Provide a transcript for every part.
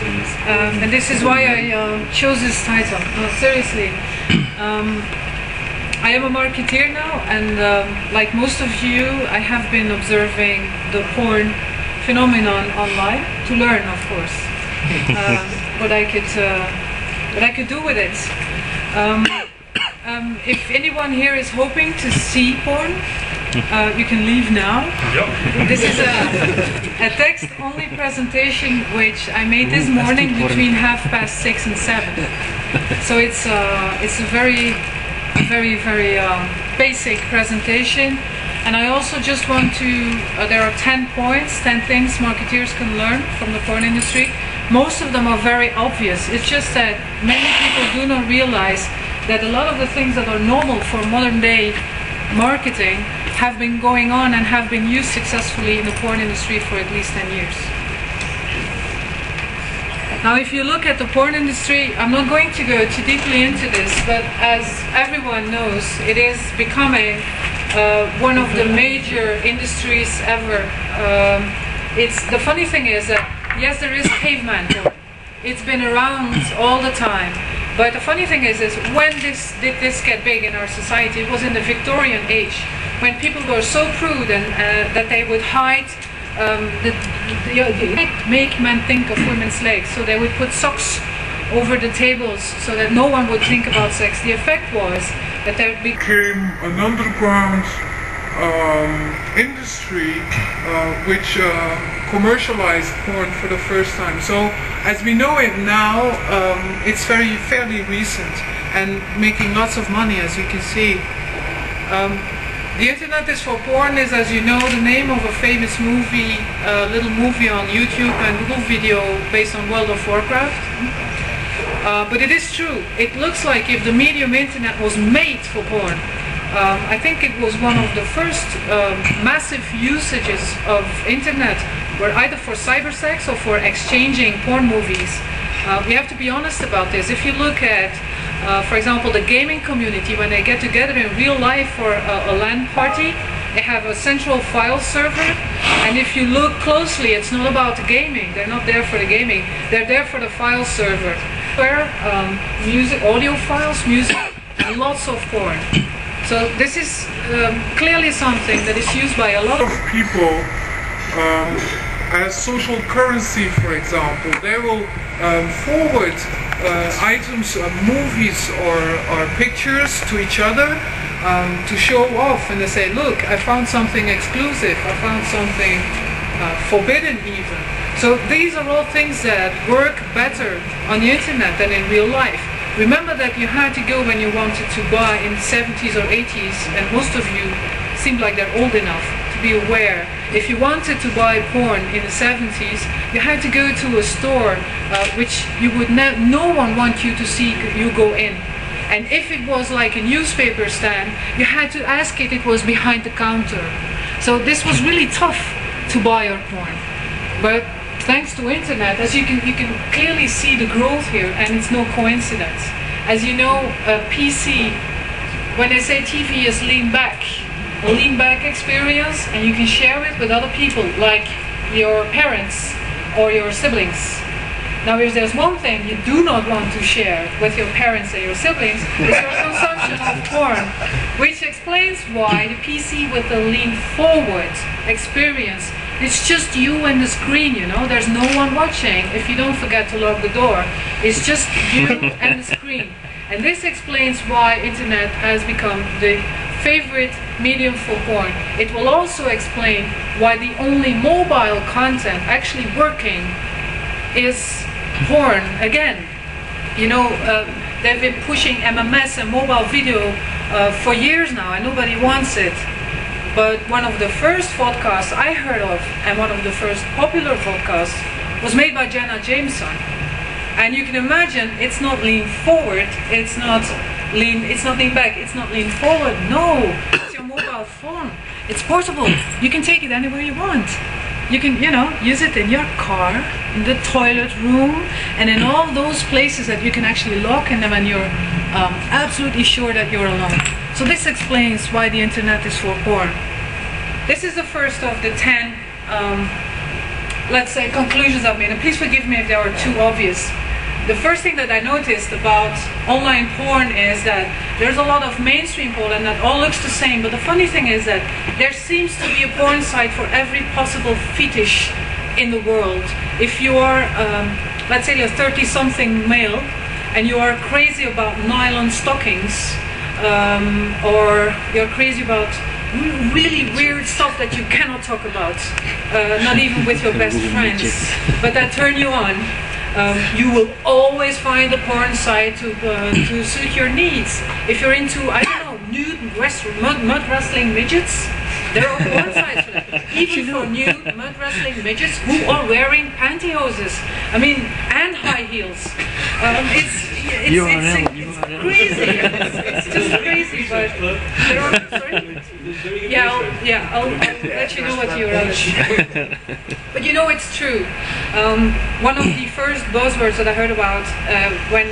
And this is why I chose this title. No, seriously. I am a marketeer now, and like most of you, I have been observing the porn phenomenon online to learn, of course, what I could do with it. If anyone here is hoping to see porn, you can leave now. Yep. This is a text-only presentation which I made this morning between 6:30 and 7. So it's a very basic presentation. And I also just want to, there are 10 points, 10 things marketeers can learn from the porn industry. Most of them are very obvious. It's just that many people do not realize that a lot of the things that are normal for modern day marketing have been going on and have been used successfully in the porn industry for at least 10 years. Now, if you look at the porn industry, I'm not going to go too deeply into this, but as everyone knows, it is becoming one of the major industries ever. The funny thing is that, yes, there is caveman porn. It's been around all the time. But the funny thing is when did this get big in our society? It was in the Victorian age, when people were so prude and that they would hide, make men think of women's legs. So they would put socks over the tables so that no one would think about sex. The effect was that there became an underground industry which commercialized porn for the first time. So as we know it now, it's fairly recent and making lots of money, as you can see. The Internet is for Porn is, as you know, the name of a famous movie, little movie on YouTube and little video based on World of Warcraft. But it is true. It looks like if the medium Internet was made for porn. I think it was one of the first massive usages of Internet were either for cybersex or for exchanging porn movies. We have to be honest about this. If you look at, for example, the gaming community, when they get together in real life for a LAN party, they have a central file server, and if you look closely, it's not about the gaming. They're not there for the gaming. They're there for the file server. Where music, audio files, music, and lots of porn. So this is clearly something that is used by a lot of people as social currency, for example. They will forward items, movies or pictures to each other to show off, and they say, look, I found something exclusive, I found something forbidden even. So these are all things that work better on the Internet than in real life. Remember that you had to go when you wanted to buy in the 70s or 80s, and most of you seem like they're old enough to be aware. If you wanted to buy porn in the 70s, you had to go to a store which you would no one want you to see you go in. And if it was like a newspaper stand, you had to ask it was behind the counter. So this was really tough to buy your porn. But thanks to Internet, as you can clearly see the growth here, and it's no coincidence. As you know, PC, when they say TV is lean back, a lean back experience, and you can share it with other people, like your parents or your siblings. Now, if there's one thing you do not want to share with your parents and your siblings, it's your consumption of porn, which explains why the PC with the lean forward experience, it's just you and the screen, you know, there's no one watching if you don't forget to lock the door. It's just you and the screen. And this explains why Internet has become the favorite medium for porn. It will also explain why the only mobile content actually working is porn again. You know, they've been pushing MMS and mobile video for years now, and nobody wants it. But one of the first podcasts I heard of, and one of the first popular podcasts, was made by Jenna Jameson. And you can imagine, it's not lean forward, it's not lean back, it's not lean forward. No, it's your mobile phone. It's portable. You can take it anywhere you want. You can, you know, use it in your car, in the toilet room, and in all those places that you can actually lock in them when you're absolutely sure that you're alone. So this explains why the Internet is for porn. This is the first of the 10 let's say, conclusions I've made, and please forgive me if they are too obvious. The first thing that I noticed about online porn is that there's a lot of mainstream porn and that all looks the same, but the funny thing is that there seems to be a porn site for every possible fetish in the world. If you are, let's say, a 30-something male and you are crazy about nylon stockings, or you're crazy about really weird stuff that you cannot talk about, not even with your best friends, but that turn you on, you will always find a porn site to suit your needs. If you're into, I don't know, nude mud wrestling midgets, there are porn sites for that. Even for nude mud wrestling midgets who are wearing pantyhoses, I mean, and high heels. It's crazy. It's just crazy, but there are, sorry? Yeah, I'll let you know what the URL is. But you know, it's true. One of the first buzzwords that I heard about when,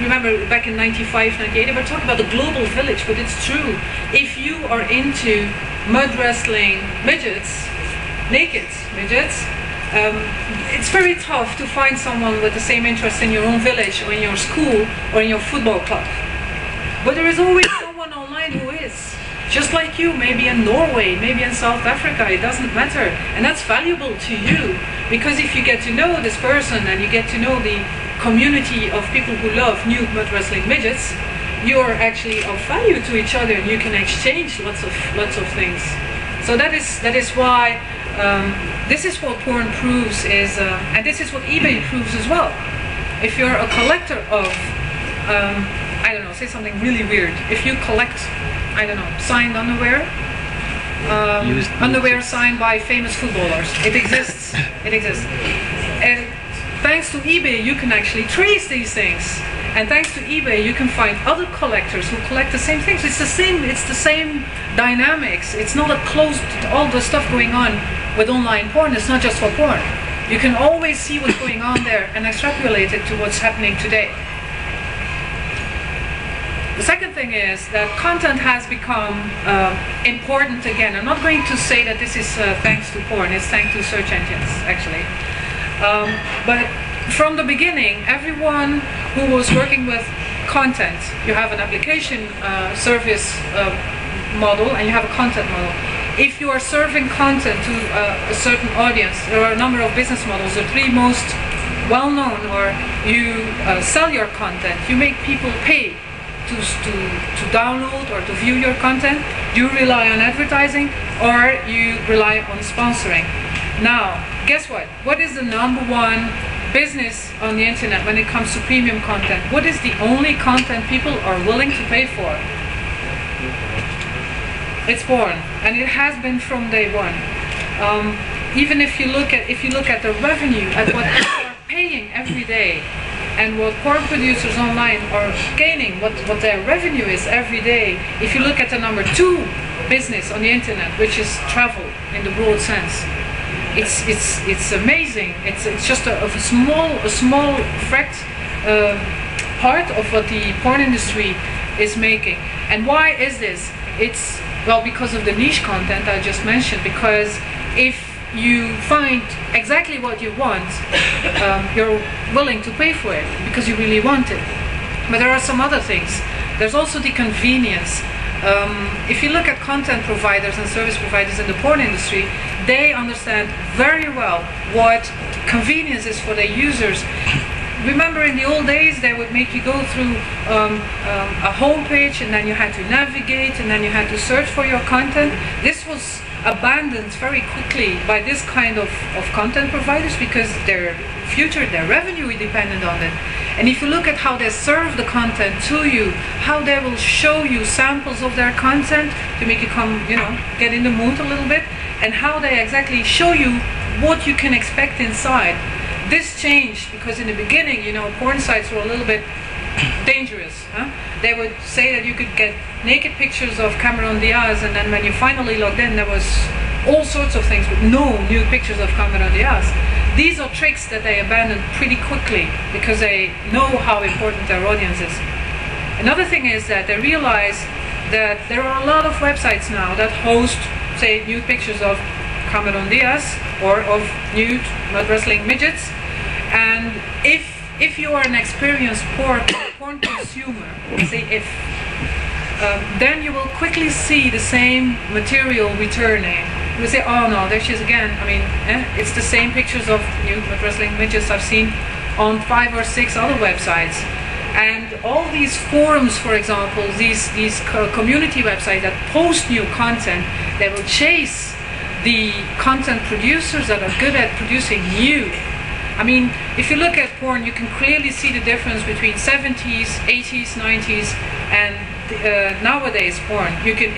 remember back in 95, 98, they were talking about the global village, but it's true. If you are into mud wrestling midgets, naked midgets, it's very tough to find someone with the same interest in your own village or in your school or in your football club. But there is always someone online who is just like you, maybe in Norway, maybe in South Africa, it doesn't matter. And that's valuable to you, because if you get to know this person and you get to know the community of people who love nude mud wrestling midgets, you're actually of value to each other and you can exchange lots of things. So that is why this is what porn proves is, and this is what eBay proves as well. If you're a collector of, I don't know, say something really weird. If you collect, I don't know, signed underwear, underwear signed by famous footballers. It exists. It exists. And thanks to eBay, you can actually trace these things. And thanks to eBay, you can find other collectors who collect the same things. It's the same dynamics. It's not a closed, all the stuff going on with online porn. It's not just for porn. You can always see what's going on there and extrapolate it to what's happening today. The second thing is that content has become important again. I'm not going to say that this is thanks to porn. It's thanks to search engines, actually. But from the beginning, everyone who was working with content, you have an application service model and you have a content model. If you are serving content to a certain audience, there are a number of business models. The three most well-known are you sell your content, you make people pay to download or to view your content, you rely on advertising, or you rely on sponsoring. Now, guess what? What is the number one business on the internet when it comes to premium content? What is the only content people are willing to pay for? It's porn, and it has been from day one. Even if you look at the revenue, at what people are paying every day, and what porn producers online are gaining, what their revenue is every day. If you look at the number two business on the internet, which is travel in the broad sense, it's amazing. It's just a small part of what the porn industry is making. And why is this? It's, well, because of the niche content I just mentioned. Because if you find exactly what you want, you're willing to pay for it because you really want it. But there are some other things. There's also the convenience. If you look at content providers and service providers in the porn industry, they understand very well what convenience is for their users. Remember, in the old days, they would make you go through a home page, and then you had to navigate, and then you had to search for your content. This was abandoned very quickly by this kind of content providers because their future, their revenue is dependent on it. And if you look at how they serve the content to you, how they will show you samples of their content to make you come, get in the mood a little bit, and how they exactly show you what you can expect inside. This changed because in the beginning, porn sites were a little bit dangerous. They would say that you could get naked pictures of Cameron Diaz, and then when you finally logged in, there was all sorts of things, but no nude pictures of Cameron Diaz. These are tricks that they abandoned pretty quickly because they know how important their audience is. Another thing is that they realize that there are a lot of websites now that host, say, nude pictures of Cameron Diaz or of nude mud wrestling midgets. And if you are an experienced porn consumer, say if, then you will quickly see the same material returning. You will say, oh no, there she is again. I mean, it's the same pictures of nude mud wrestling midgets I've seen on 5 or 6 other websites. And all these forums, for example, these community websites that post new content, they will chase the content producers that are good at producing new. I mean, if you look at porn, you can clearly see the difference between 70s, 80s, 90s, and nowadays porn. You can,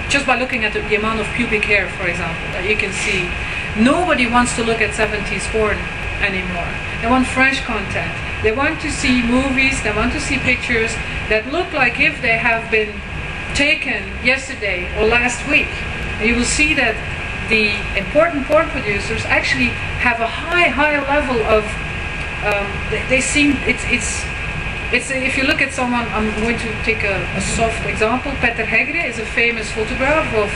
just by looking at the amount of pubic hair, for example, you can see nobody wants to look at 70s porn anymore. They want fresh content. They want to see movies, they want to see pictures that look like if they have been taken yesterday or last week. And you will see that the important porn producers actually have a high level of, they seem, if you look at someone, I'm going to take a soft example. Peter Hegre is a famous photograph of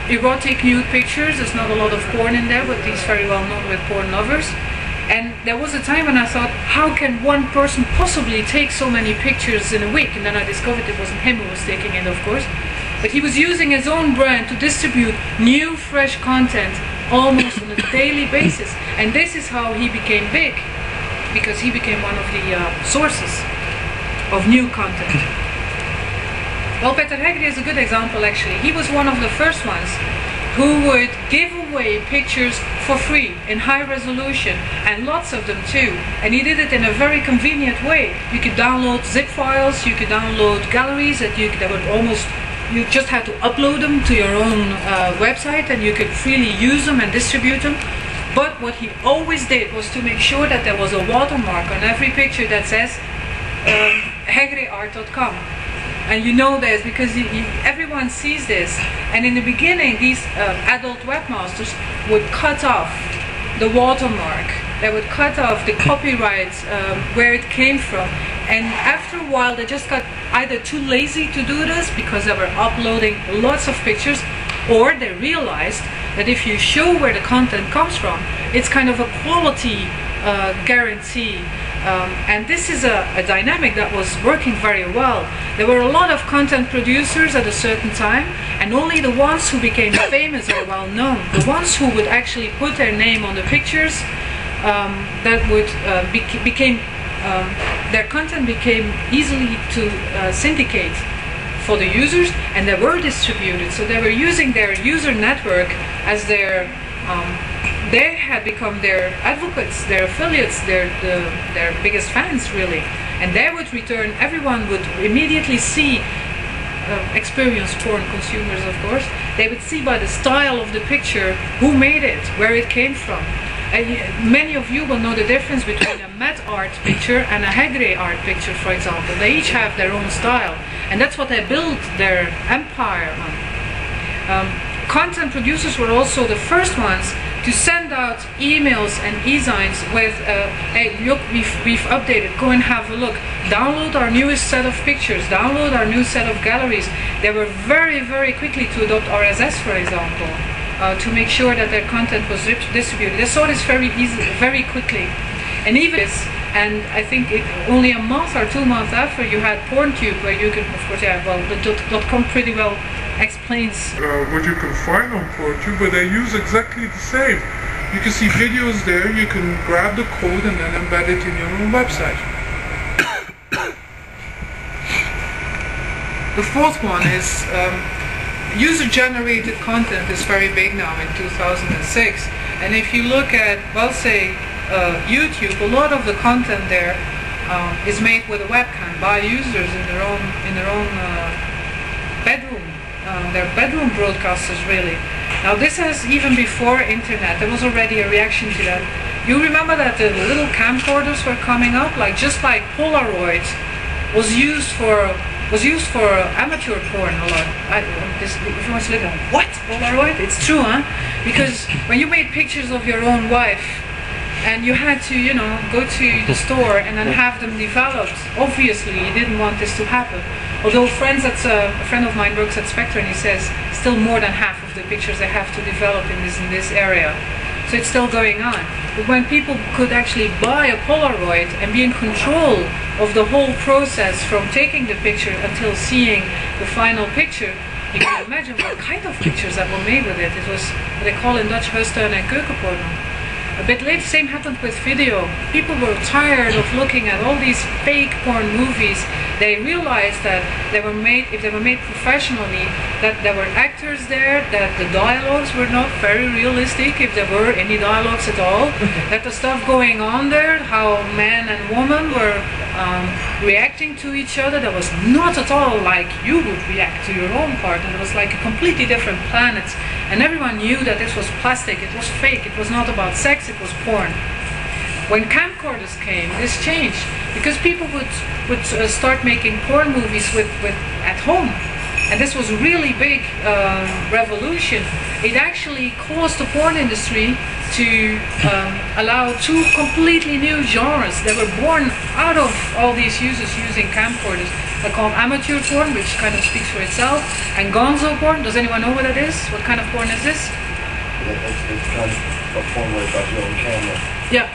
erotic nude pictures. There's not a lot of porn in there, but he's very well known with porn lovers. And there was a time when I thought, how can one person possibly take so many pictures in a week? And then I discovered it wasn't him who was taking it, of course. But he was using his own brand to distribute new, fresh content almost on a daily basis. And this is how he became big, because he became one of the sources of new content. Well, Peter Hegre is a good example, actually. He was one of the first ones who would give away pictures for free in high resolution, and lots of them too. And he did it in a very convenient way. You could download zip files, you could download galleries that would almost, you just had to upload them to your own website, and you could freely use them and distribute them. But what he always did was to make sure that there was a watermark on every picture that says hegreart.com. And you know this because everyone sees this. And in the beginning, these adult webmasters would cut off the watermark. They would cut off the copyright where it came from. And after a while, they just got either too lazy to do this because they were uploading lots of pictures, or they realized that if you show where the content comes from, it's kind of a quality guarantee. And this is a dynamic that was working very well. There were a lot of content producers at a certain time, and only the ones who became famous or well known, the ones who would actually put their name on the pictures, that would their content became easily to syndicate for the users, and they were distributed. So they were using their user network as their they had become their advocates, their affiliates, their biggest fans, really. And they would return, everyone would immediately see, experienced porn consumers, of course, they would see by the style of the picture who made it, where it came from. And many of you will know the difference between a Met art picture and a Hegre art picture, for example. They each have their own style, and that's what they built their empire on. Content producers were also the first ones to send out emails and e-signs with, hey, look, we've updated, go and have a look. Download our newest set of pictures, download our new set of galleries. They were very quickly to adopt RSS, for example, to make sure that their content was distributed. They saw this very quickly. And even this, and I think only a month or 2 months after, you had PornTube, where you could, of course, yeah, well, the .com pretty well explains what you can find on PornTube, but they use exactly the same. You can see videos there, you can grab the code and then embed it in your own website. The fourth one is user-generated content is very big now in 2006, and if you look at, well, say YouTube, a lot of the content there is made with a webcam by users in their own bedroom. They're bedroom broadcasters, really. Now this is even before internet. There was already a reaction to that. You remember that the little camcorders were coming up, just like Polaroid was used for amateur porn a lot. If you want to look at what, Polaroid? It's true, huh? Because when you made pictures of your own wife, And you had to, you know, go to the store and then have them developed. Obviously, you didn't want this to happen. Although a friend of mine works at Spectre, and he says still more than half of the pictures they have to develop in this area. So it's still going on. But when people could actually buy a Polaroid and be in control of the whole process from taking the picture until seeing the final picture, you can imagine what kind of pictures that were made with it. It was what they call in Dutch huistuin en keukenporno. A bit later, same happened with video. People were tired of looking at all these fake porn movies. They realized that they were made, if they were made professionally, that there were actors there, that the dialogues were not very realistic, if there were any dialogues at all, that the stuff going on there, how man and woman were reacting to each other, that was not at all like you would react to your own partner. It was like a completely different planet. And everyone knew that this was plastic, it was fake, it was not about sex, it was porn. When camcorders came, this changed, because people would start making porn movies at home. And this was a really big revolution. It actually caused the porn industry to allow two completely new genres that were born out of all these users using camcorders. They're called amateur porn, which kind of speaks for itself, and gonzo porn. Does anyone know what that is? What kind of porn is this? It's kind of a porn where it's got your own camera. Yeah.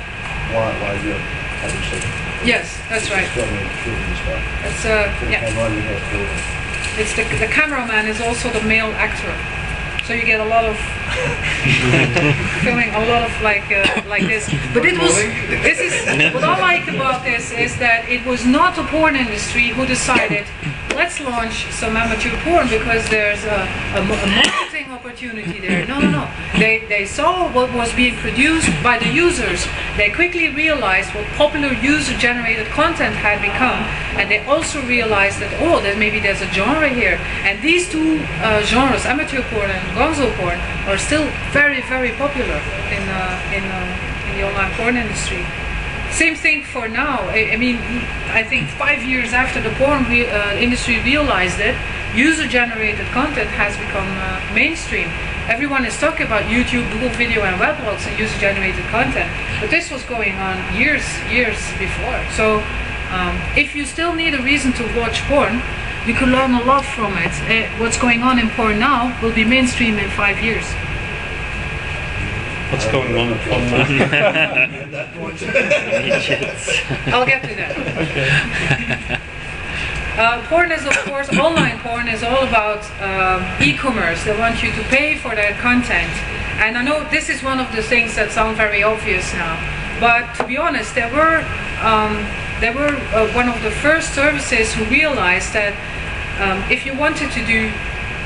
While you're having sex. Yes, that's right. Filming and stuff. It's yeah. It's the cameraman is also the male actor. So you get a lot of filming, a lot of like this. But it was, this is, what I liked about this is that it was not the porn industry who decided, let's launch some amateur porn because there's a marketing opportunity there. No, no, no. They saw what was being produced by the users. They quickly realized what popular user-generated content had become, and they also realized that, oh, maybe there's a genre here. And these two genres, amateur porn and gonzo porn, are still very, very popular in the online porn industry. Same thing for now. I mean, I think 5 years after the porn industry realized it, user-generated content has become mainstream. Everyone is talking about YouTube, Google Video, and weblogs and user-generated content, but this was going on years before. So, if you still need a reason to watch porn, you can learn a lot from it. What's going on in porn now will be mainstream in 5 years. What's going on in porn now? I'll get to that. Okay. Porn is, of course, online porn is all about e-commerce. They want you to pay for their content. And I know this is one of the things that sound very obvious now. But to be honest, they were one of the first services who realized that if you wanted to do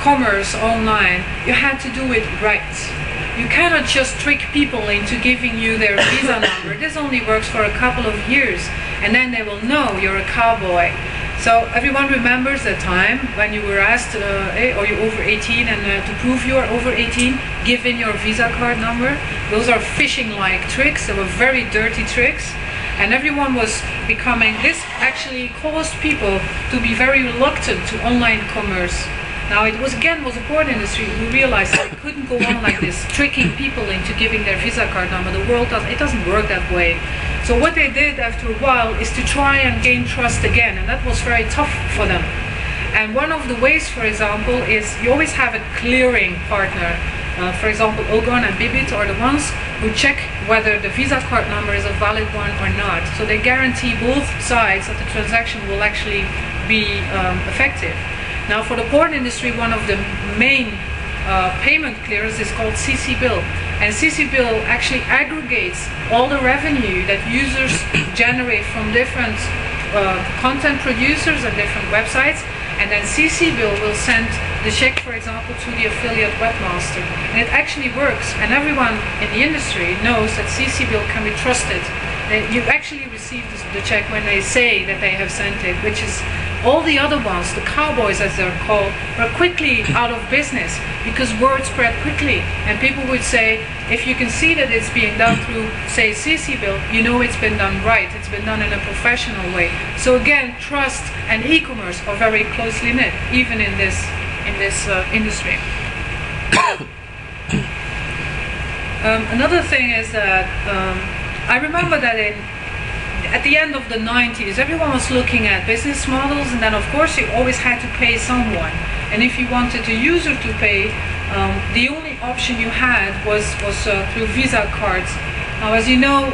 commerce online, you had to do it right. You cannot just trick people into giving you their Visa number. This only works for a couple of years, and then they will know you're a cowboy. So everyone remembers the time when you were asked, are you over 18, and to prove you are over 18, give in your Visa card number. Those are phishing-like tricks. They were very dirty tricks. And everyone was becoming, this actually caused people to be very reluctant to online commerce. Now it was a porn industry who realized that it couldn't go on like this, tricking people into giving their Visa card number. The world doesn't work that way. So what they did after a while is to try and gain trust again, and that was very tough for them. And one of the ways, for example, is you always have a clearing partner. For example, Ogon and Bibit are the ones who check whether the Visa card number is a valid one or not. So they guarantee both sides that the transaction will actually be effective. Now for the porn industry, one of the main payment clearers is called CC Bill. And CC Bill actually aggregates all the revenue that users generate from different content producers and different websites. And then CC Bill will send the check, for example, to the affiliate webmaster. And it actually works. And everyone in the industry knows that CC Bill can be trusted. You actually receive the check when they say that they have sent it, which is all the other ones, the cowboys as they're called, were quickly out of business because word spread quickly. And people would say, if you can see that it's being done through, say, CC Bill, you know it's been done right, it's been done in a professional way. So again, trust and e-commerce are very closely knit, even in this industry. Another thing is that I remember that at the end of the 90s, everyone was looking at business models, and then of course you always had to pay someone. And if you wanted the user to pay, the only option you had was through Visa cards. Now, as you know,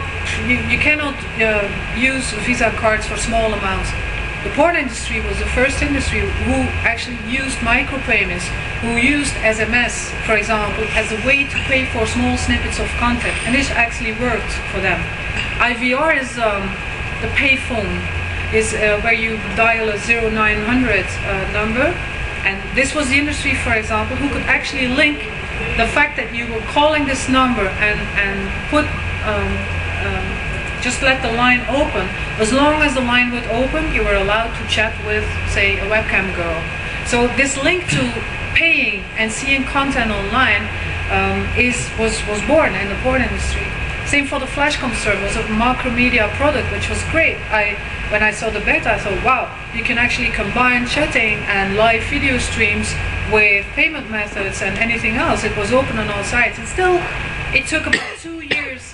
you cannot use Visa cards for small amounts. The porn industry was the first industry who actually used micropayments, who used SMS, for example, as a way to pay for small snippets of content, and this actually worked for them. IVR is the payphone, is where you dial a 0900 number, and this was the industry, for example, who could actually link the fact that you were calling this number and put just let the line open. As long as the line would open, you were allowed to chat with, say, a webcam girl. So this link to paying and seeing content online was born in the porn industry. Same for the Flashcom server. It was a macromedia product, which was great. When I saw the beta, I thought, wow, you can actually combine chatting and live video streams with payment methods and anything else. It was open on all sides. And still, it took about 2 years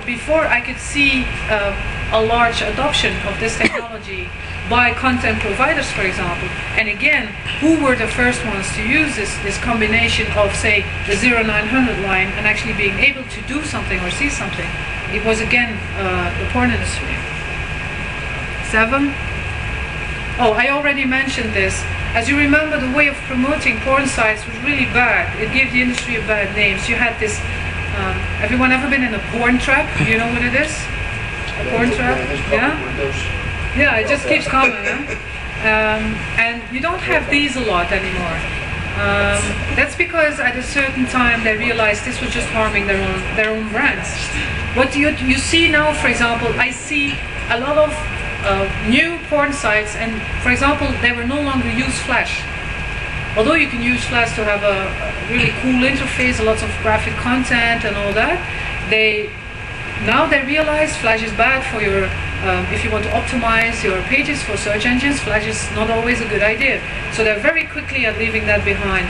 before I could see a large adoption of this technology by content providers, for example. And again, who were the first ones to use this combination of, say, the 0900 line and actually being able to do something or see something? It was, again, the porn industry. 7. Oh, I already mentioned this. As you remember, the way of promoting porn sites was really bad. It gave the industry a bad name. So you had this, everyone ever been in a porn trap? Do you know what it is? A porn trap? Yeah? Yeah, it just keeps coming, and you don't have these a lot anymore. That's because at a certain time they realized this was just harming their own brands. What you see now, for example, I see a lot of new porn sites, and for example, they will no longer use Flash. Although you can use Flash to have a really cool interface, lots of graphic content and all that, now they realize Flash is bad for your, if you want to optimize your pages for search engines, Flash is not always a good idea. So they're very quickly at leaving that behind.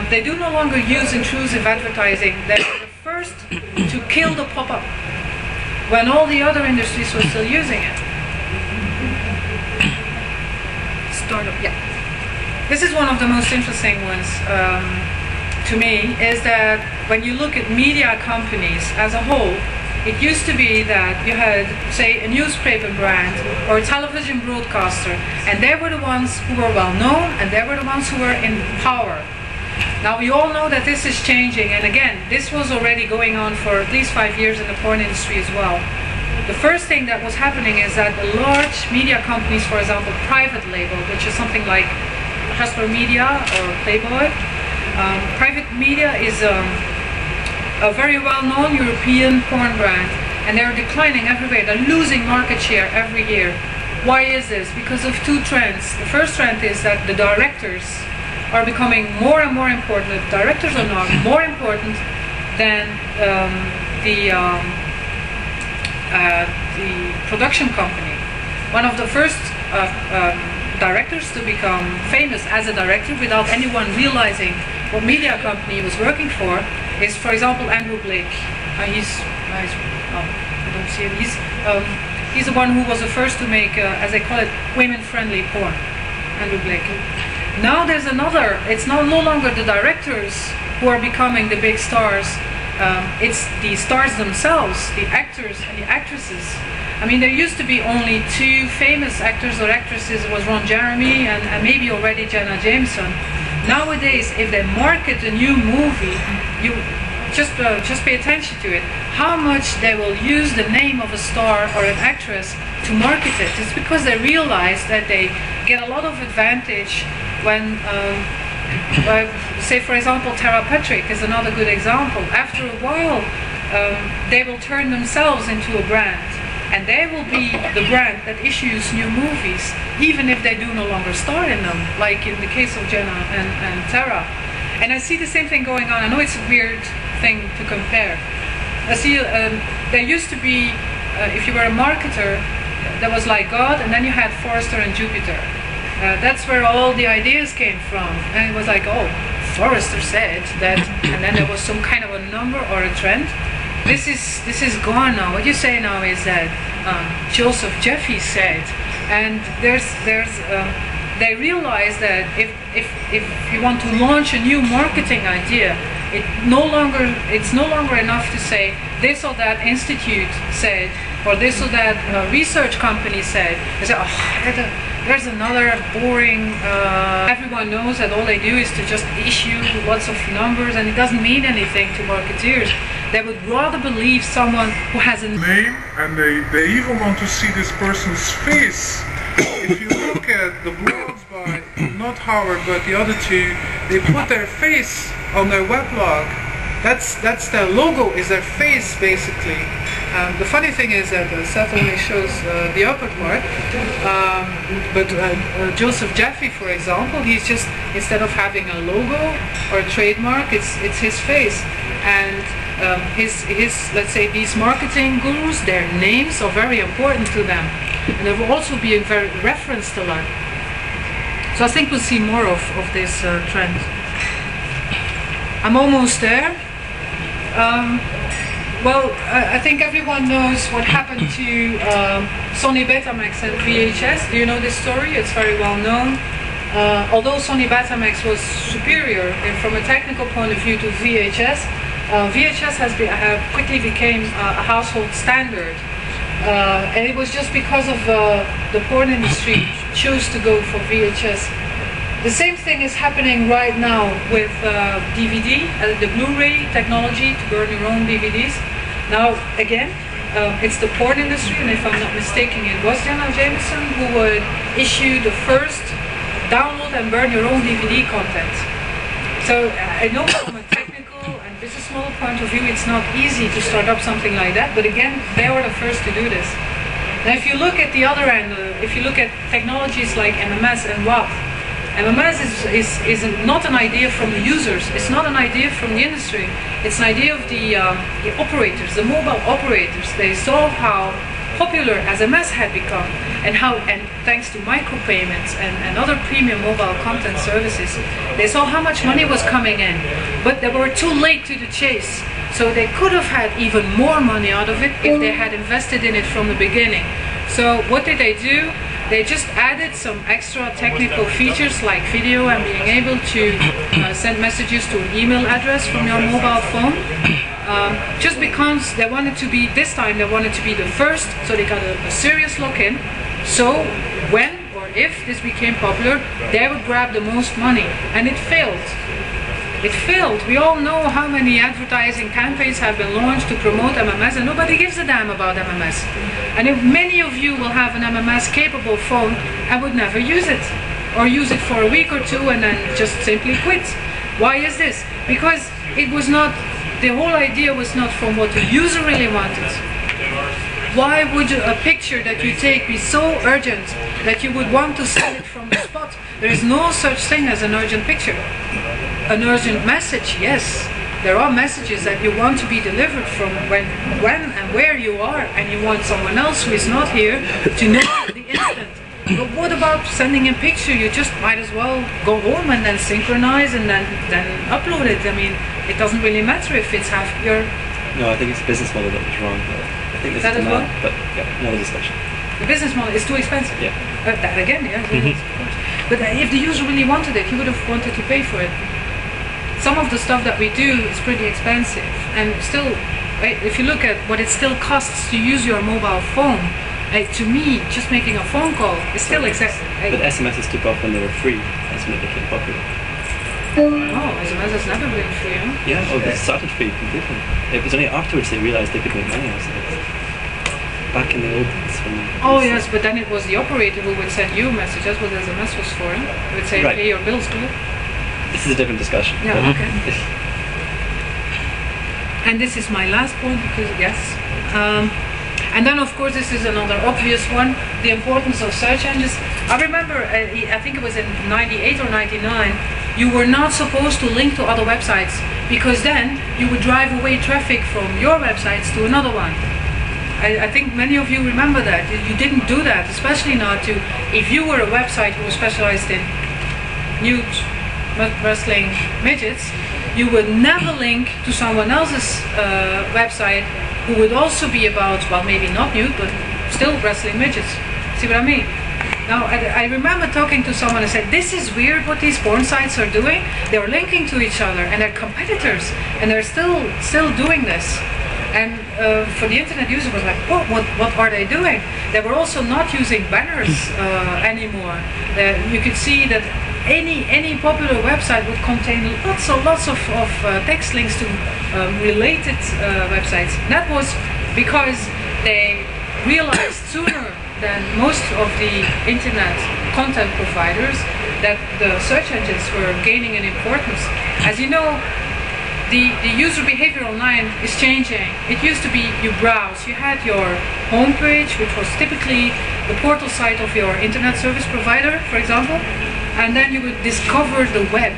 They do no longer use intrusive advertising. They were the first to kill the pop-up when all the other industries were still using it. Startup, yeah. This is one of the most interesting ones to me, is that when you look at media companies as a whole, it used to be that you had, say, a newspaper brand or a television broadcaster, and they were the ones who were well known, and they were the ones who were in power. Now we all know that this is changing, and again, this was already going on for at least 5 years in the porn industry as well. The first thing that was happening is that the large media companies, for example, private label, which is something like Hustler Media or Playboy, private media is a very well-known European porn brand, and they're declining everywhere. They're losing market share every year. Why is this? Because of two trends. The first trend is that the directors are becoming more and more important. The directors are now more important than the production company. One of the first directors to become famous as a director without anyone realizing what media company he was working for is, for example, Andrew Blake. I don't see him. He's the one who was the first to make, as they call it, women-friendly porn. Andrew Blake. Now there's another. It's no longer the directors who are becoming the big stars. It's the stars themselves, the actors and the actresses. I mean, there used to be only 2 famous actors or actresses. It was Ron Jeremy and maybe already Jenna Jameson. Nowadays, if they market a new movie, you just pay attention to it. How much they will use the name of a star or an actress to market it. It's because they realize that they get a lot of advantage when, say for example, Tara Patrick is another good example. After a while, they will turn themselves into a brand. And they will be the brand that issues new movies, even if they do no longer star in them, like in the case of Jenna and Tara. And I see the same thing going on. I know it's a weird thing to compare. I see, there used to be, if you were a marketer, there was like God, and then you had Forrester and Jupiter. That's where all the ideas came from. And it was like, oh, Forrester said that, and then there was some kind of a number or a trend. this is gone now. What you say now is that Joseph Jeffy said, and they realize that if you want to launch a new marketing idea, it's no longer enough to say this or that institute said, or this or that research company said. They say, oh, there's another boring, everyone knows that all they do is to just issue lots of numbers and it doesn't mean anything to marketeers. They would rather believe someone who has a name, and they even want to see this person's face. If you look at the blogs by, not Howard, but the other two, they put their face on their weblog. That's their logo, is their face, basically. The funny thing is that Seth only shows the upper part, but Joseph Jeffy, for example, he's just, instead of having a logo or a trademark, it's his face. And his let's say, these marketing gurus, their names are very important to them, and they will also be very referenced a lot. So I think we'll see more of this trend. I'm almost there. Well, I think everyone knows what happened to Sony Betamax and VHS. Do you know this story? It's very well known. Although Sony Betamax was superior from a technical point of view to VHS, VHS quickly became a household standard. And it was just because of the porn industry chose to go for VHS. The same thing is happening right now with DVD, the Blu-ray technology to burn your own DVDs. Now, again, it's the porn industry, and if I'm not mistaken, it was Jenna Jameson who would issue the first download and burn your own DVD content. So I know from a technical and business model point of view, it's not easy to start up something like that, but again, they were the first to do this. Now, if you look at the other end, if you look at technologies like MMS and WAP, MMS is not an idea from the users, it's not an idea from the industry, it's an idea of the operators, the mobile operators. They saw how popular SMS had become, and thanks to micropayments and other premium mobile content services, they saw how much money was coming in, but they were too late to the chase. So they could have had even more money out of it if they had invested in it from the beginning. So what did they do? They just added some extra technical features like video and being able to send messages to an email address from your mobile phone. Just because they wanted to be, this time they wanted to be the first, so they got a serious look in. So when or if this became popular, they would grab the most money. And it failed. It failed. We all know how many advertising campaigns have been launched to promote MMS, and nobody gives a damn about MMS. And if many of you will have an MMS capable phone and would never use it, or use it for a week or two and then just simply quit. Why is this? Because it was not, the whole idea was not from what the user really wanted. Why would a picture that you take be so urgent that you would want to send it from the spot? There is no such thing as an urgent picture. An urgent message, yes. There are messages that you want to be delivered from when and where you are, and you want someone else who is not here to know the instant. But what about sending a picture? You just might as well go home and then synchronize and then upload it. I mean, it doesn't really matter if it's half your... No, I think it's the business model that was wrong. I think this that is as well? but yeah, another discussion. The business model is too expensive. Yeah. That again, yeah. But if the user really wanted it, he would have wanted to pay for it. Some of the stuff that we do is pretty expensive, and still, if you look at what it still costs to use your mobile phone, to me, just making a phone call is still excessive. But SMSs took off when they were free. That's when it became popular. Oh, SMS has never been free, huh? Yeah, well, they started free completely. It was only afterwards they realised they could make money out of it. Back in the old days. Oh yes, but then it was the operator who would send you a message. That's what SMS was for. Huh? It would say, right. Pay your bills, good. This is a different discussion. Yeah, okay. And this is my last point, because yes. And then of course this is another obvious one, the importance of search engines. I remember, I think it was in 98 or 99, you were not supposed to link to other websites, because then you would drive away traffic from your websites to another one. I think many of you remember that. You didn't do that, especially not to, if you were a website who was specialized in nude, wrestling, midgets, you would never link to someone else's website who would also be about, well, maybe not nude, but still wrestling midgets. See what I mean? Now, I remember talking to someone and said, this is weird what these porn sites are doing. They're linking to each other and they're competitors and they're still doing this. And for the internet user was like, what are they doing? They were also not using banners anymore. You could see that any popular website would contain lots of text links to related websites. And that was because they realized sooner than most of the internet content providers that the search engines were gaining in importance. As you know, the user behavior online is changing. It used to be you browse, you had your homepage, which was typically the portal site of your internet service provider, for example, and then you would discover the web.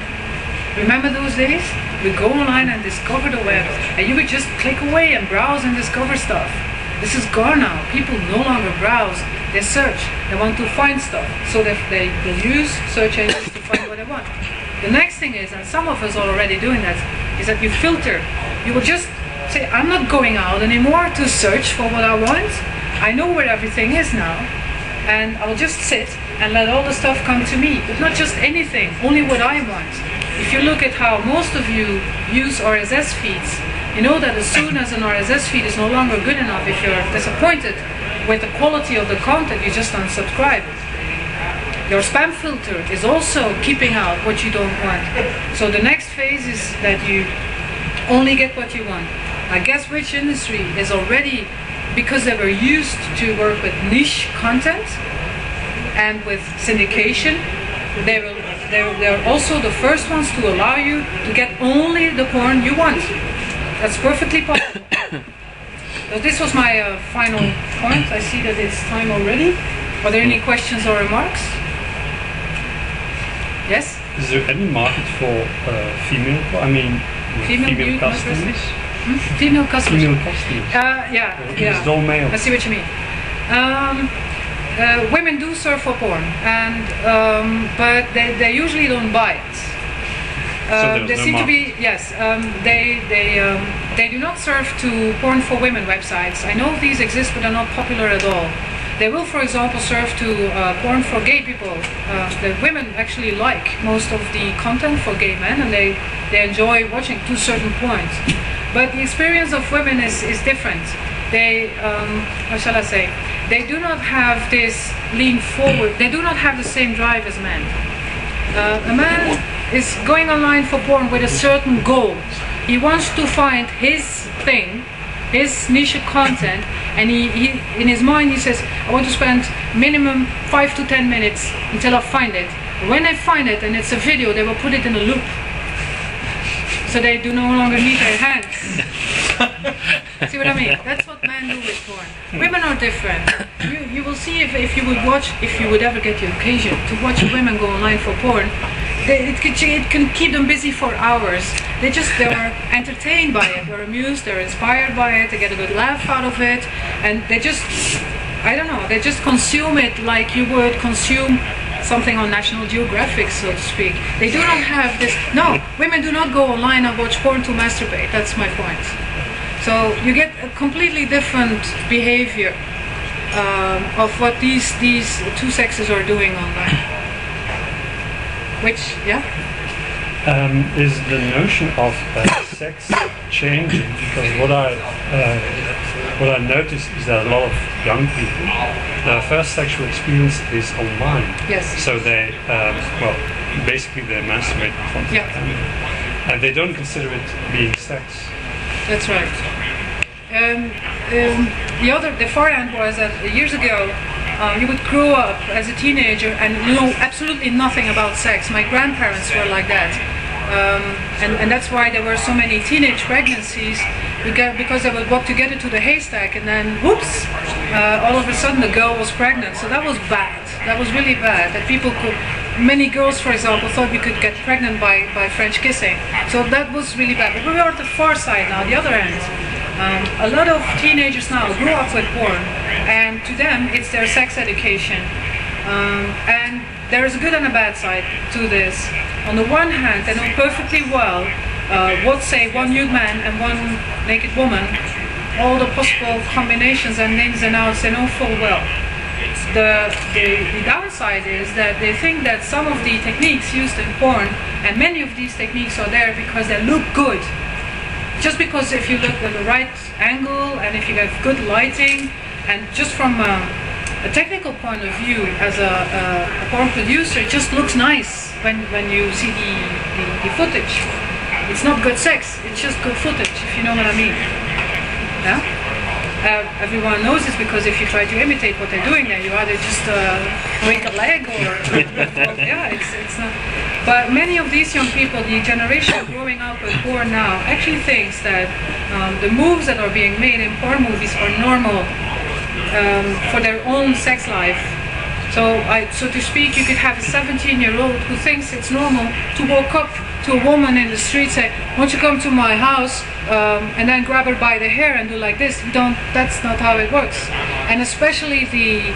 Remember those days? We'd go online and discover the web, and you would just click away and browse and discover stuff. This is gone now. People no longer browse, they search. They want to find stuff. So they will use search engines to find what they want. The next thing is, and some of us are already doing that, is that you filter. You will just say, I'm not going out anymore to search for what I want. I know where everything is now. And I'll just sit and let all the stuff come to me. But not just anything, only what I want. If you look at how most of you use RSS feeds, you know that as soon as an RSS feed is no longer good enough, if you're disappointed with the quality of the content, you just unsubscribe. Your spam filter is also keeping out what you don't want. So the next phase is that you only get what you want. I guess which industry is already, because they were used to work with niche content and with syndication, they're also the first ones to allow you to get only the porn you want. That's perfectly possible. So this was my final point. I see that it's time already. Are there any questions or remarks? Yes? Is there any market for female? I mean, female customers? Female customers. Female customers. Yeah. It's all male. I see what you mean. Women do surf for porn, and but they usually don't buy it. They seem to be, yes, they do not surf to porn for women websites. I know these exist, but they're not popular at all. They will, for example, surf to porn for gay people. The women actually like most of the content for gay men, and they enjoy watching to certain points. But the experience of women is different. They, what shall I say, they do not have this lean forward, they do not have the same drive as men. A man is going online for porn with a certain goal. He wants to find his thing, his niche content, and he in his mind he says, I want to spend minimum 5 to 10 minutes until I find it. When they find it and it's a video, they will put it in a loop. So they do no longer need their hands. See what I mean? That's what men do with porn. Women are different. You will see if you would watch, if you would ever get the occasion to watch women go online for porn, it can keep them busy for hours. They're entertained by it, they're amused, they're inspired by it, they get a good laugh out of it, and they just, I don't know, they just consume it like you would consume something on National Geographic, so to speak. They do not have this, no, women do not go online and watch porn to masturbate, that's my point. So you get a completely different behavior of what these two sexes are doing online. Which, yeah? Is the notion of sex changing? Because what I noticed is that a lot of young people, their first sexual experience is online. Yes. So they, basically they masturbate in front of the camera, and they don't consider it being sex. That's right. The far end was that years ago, you would grow up as a teenager and know absolutely nothing about sex. My grandparents were like that. And that's why there were so many teenage pregnancies, because they would walk together to the haystack and then, whoops, all of a sudden the girl was pregnant. So that was bad. That was really bad. That people could, many girls, for example, thought you could get pregnant by French kissing. So that was really bad. But we are at the far side now, the other end. A lot of teenagers now grew up with porn, and to them it's their sex education. And there is a good and a bad side to this. On the one hand, they know perfectly well what say one nude man and one naked woman, all the possible combinations and ins and outs, they know full well. The downside is that they think that some of the techniques used in porn, and many of these techniques are there because they look good. Just because if you look at the right angle and if you have good lighting, and just from a technical point of view, as a porn producer, it just looks nice when you see the footage. It's not good sex, it's just good footage, if you know what I mean. Yeah? Everyone knows this because if you try to imitate what they're doing there, you either just break a leg or yeah, it's not. But many of these young people, the generation growing up with porn now, actually thinks that the moves that are being made in porn movies are normal for their own sex life. So to speak, you could have a 17-year-old who thinks it's normal to walk up to a woman in the street, say, "Won't you come to my house?" And then grab her by the hair and do like this. That's not how it works. And especially the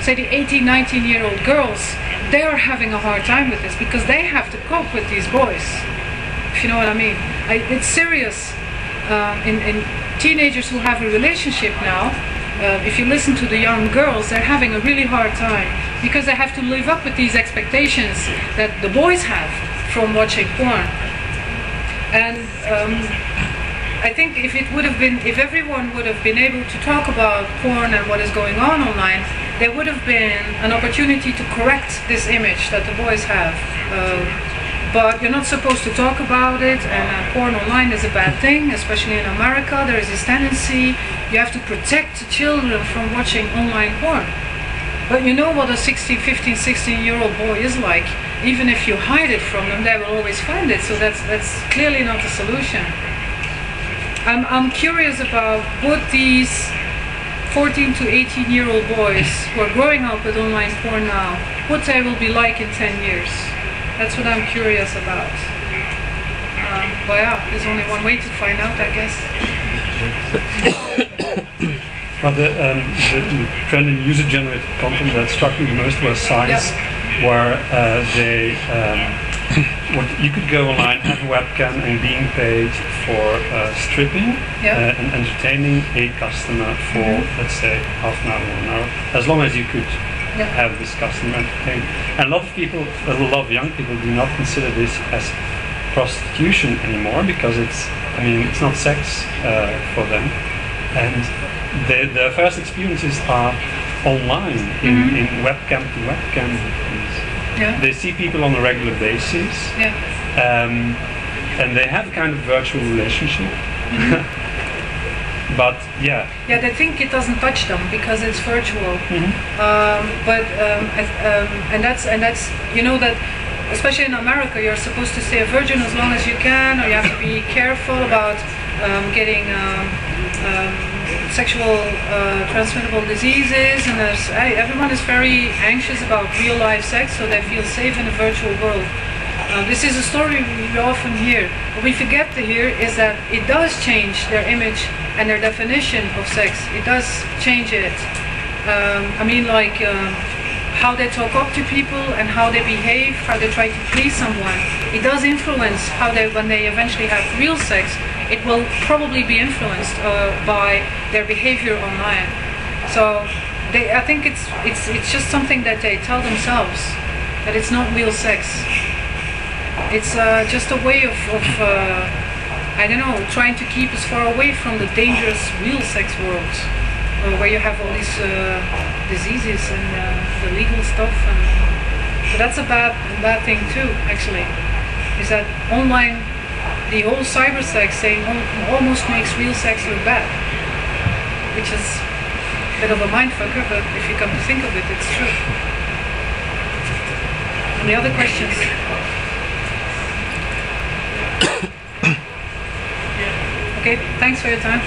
18, 19-year-old girls, they are having a hard time with this because they have to cope with these boys. If you know what I mean. It's serious. In teenagers who have a relationship now, if you listen to the young girls, they're having a really hard time because they have to live up with these expectations that the boys have from watching porn. And I think if everyone would have been able to talk about porn and what is going on online, there would have been an opportunity to correct this image that the boys have. But you're not supposed to talk about it, and porn online is a bad thing, especially in America. There is this tendency, you have to protect children from watching online porn. But you know what a 15, 16-year-old boy is like. Even if you hide it from them, they will always find it, so that's clearly not the solution. I'm curious about what these 14 to 18-year-old boys who are growing up with online porn now, what they will be like in 10 years. That's what I'm curious about. But yeah, there's only one way to find out, I guess. Well, the trend in user-generated content that struck me the most was sites where you could go online, have a webcam, and being paid for stripping and entertaining a customer for, let's say, half an hour, 1 hour, as long as you could have this customer entertained. And a lot of young people do not consider this as prostitution anymore because it's not sex for them, and their first experiences are online in webcam to webcam. They see people on a regular basis, and they have a kind of virtual relationship. But they think it doesn't touch them because it's virtual. And that's you know that especially in America you're supposed to stay a virgin as long as you can, or you have to be careful about getting sexual transmittable diseases, and everyone is very anxious about real life sex, so they feel safe in a virtual world. This is a story we often hear. What we forget to hear is that it does change their image and their definition of sex. It does change it. How they talk up to people and how they behave, how they try to please someone. It does influence how when they eventually have real sex, it will probably be influenced by their behavior online. So I think it's just something that they tell themselves, that it's not real sex. It's just a way of trying to keep us far away from the dangerous real sex world, where you have all these diseases and the legal stuff. But that's a bad thing too, actually, is that online, the whole cyber sex thing almost makes real sex look bad, which is a bit of a mindfucker, but if you come to think of it, it's true. Any other questions? Okay, thanks for your time.